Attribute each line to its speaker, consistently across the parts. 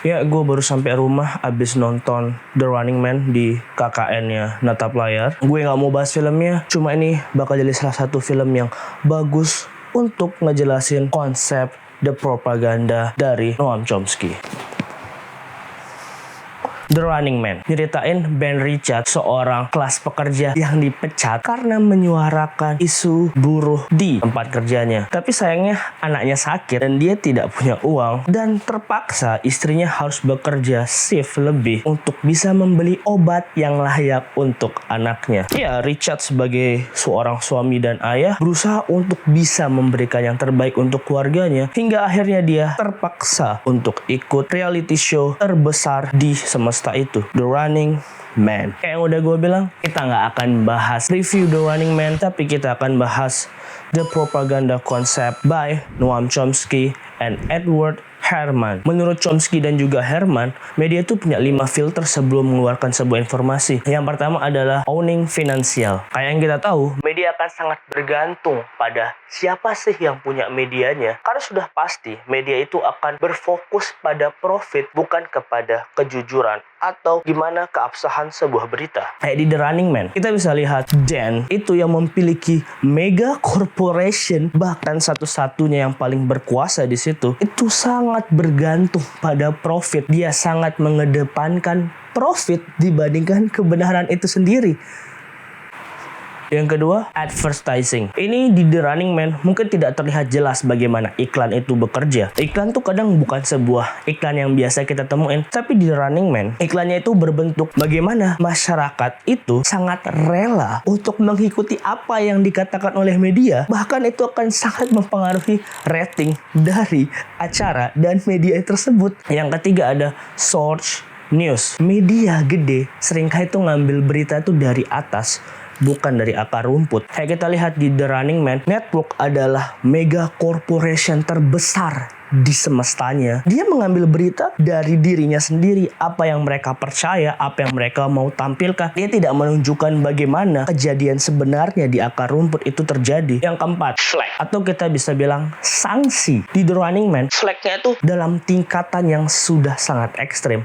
Speaker 1: Ya, gue baru sampai rumah abis nonton The Running Man di KKN-nya Natap Layar. Gue gak mau bahas filmnya, cuma ini bakal jadi salah satu film yang bagus untuk ngejelasin konsep The Propaganda dari Noam Chomsky. The Running Man nyeritain Ben Richard, seorang kelas pekerja yang dipecat karena menyuarakan isu buruh di tempat kerjanya. Tapi sayangnya anaknya sakit dan dia tidak punya uang, dan terpaksa istrinya harus bekerja shift lebih untuk bisa membeli obat yang layak untuk anaknya. Ya, Richard sebagai seorang suami dan ayah berusaha untuk bisa memberikan yang terbaik untuk keluarganya, hingga akhirnya dia terpaksa untuk ikut reality show terbesar di semesta itu, The Running Man. Kayak yang udah gue bilang, kita nggak akan bahas review The Running Man, tapi kita akan bahas The Propaganda Concept by Noam Chomsky and Edward Herman. Menurut Chomsky dan juga Herman, media itu punya 5 filter sebelum mengeluarkan sebuah informasi. Yang pertama adalah owning finansial. Kayak yang kita tahu, media akan sangat bergantung pada siapa sih yang punya medianya. Karena sudah pasti media itu akan berfokus pada profit, bukan kepada kejujuran atau gimana keabsahan sebuah berita. Kayak di The Running Man, kita bisa lihat Dan itu yang memiliki mega corporation, bahkan satu-satunya yang paling berkuasa di situ, itu sangat bergantung pada profit. Dia sangat mengedepankan profit dibandingkan kebenaran itu sendiri. Yang kedua, advertising. Ini di The Running Man mungkin tidak terlihat jelas bagaimana iklan itu bekerja. Iklan tuh kadang bukan sebuah iklan yang biasa kita temuin, tapi di The Running Man, iklannya itu berbentuk bagaimana masyarakat itu sangat rela untuk mengikuti apa yang dikatakan oleh media. Bahkan itu akan sangat mempengaruhi rating dari acara dan media tersebut. Yang ketiga ada source news. Media gede seringkali itu ngambil berita itu dari atas, bukan dari akar rumput. Kayak kita lihat di The Running Man, network adalah mega corporation terbesar di semestanya. Dia mengambil berita dari dirinya sendiri, apa yang mereka percaya, apa yang mereka mau tampilkan. Dia tidak menunjukkan bagaimana kejadian sebenarnya di akar rumput itu terjadi. Yang keempat, flag, atau kita bisa bilang sanksi. Di The Running Man, flagnya itu dalam tingkatan yang sudah sangat ekstrim.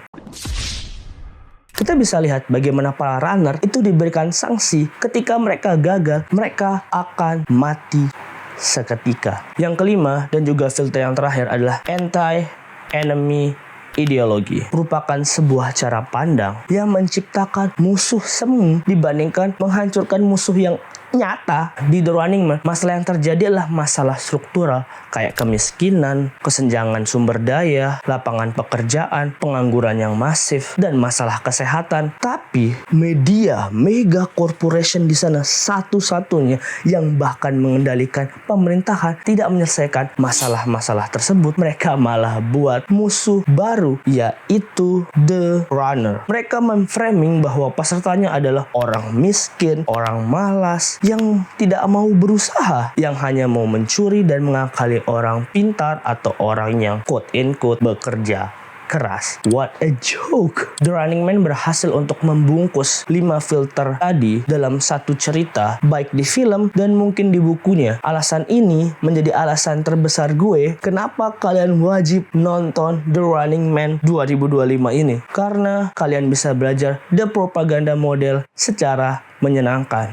Speaker 1: Kita bisa lihat bagaimana para runner itu diberikan sanksi ketika mereka gagal, mereka akan mati seketika. Yang kelima dan juga filter yang terakhir adalah anti-enemy ideologi. Merupakan sebuah cara pandang yang menciptakan musuh semu dibandingkan menghancurkan musuh yang nyata. Di The Running Man, masalah yang terjadi adalah masalah struktural, kayak kemiskinan, kesenjangan sumber daya, lapangan pekerjaan, pengangguran yang masif, dan masalah kesehatan. Tapi media mega corporation di sana satu-satunya yang bahkan mengendalikan pemerintahan tidak menyelesaikan masalah-masalah tersebut. Mereka malah buat musuh baru, yaitu The Runner. Mereka memframing bahwa pesertanya adalah orang miskin, orang malas, yang tidak mau berusaha, yang hanya mau mencuri dan mengakali orang pintar atau orang yang quote-unquote bekerja keras. What a joke. The Running Man berhasil untuk membungkus 5 filter tadi dalam satu cerita, baik di film dan mungkin di bukunya. Alasan ini menjadi alasan terbesar gue kenapa kalian wajib nonton The Running Man 2025 ini. Karena kalian bisa belajar The Propaganda model secara menyenangkan.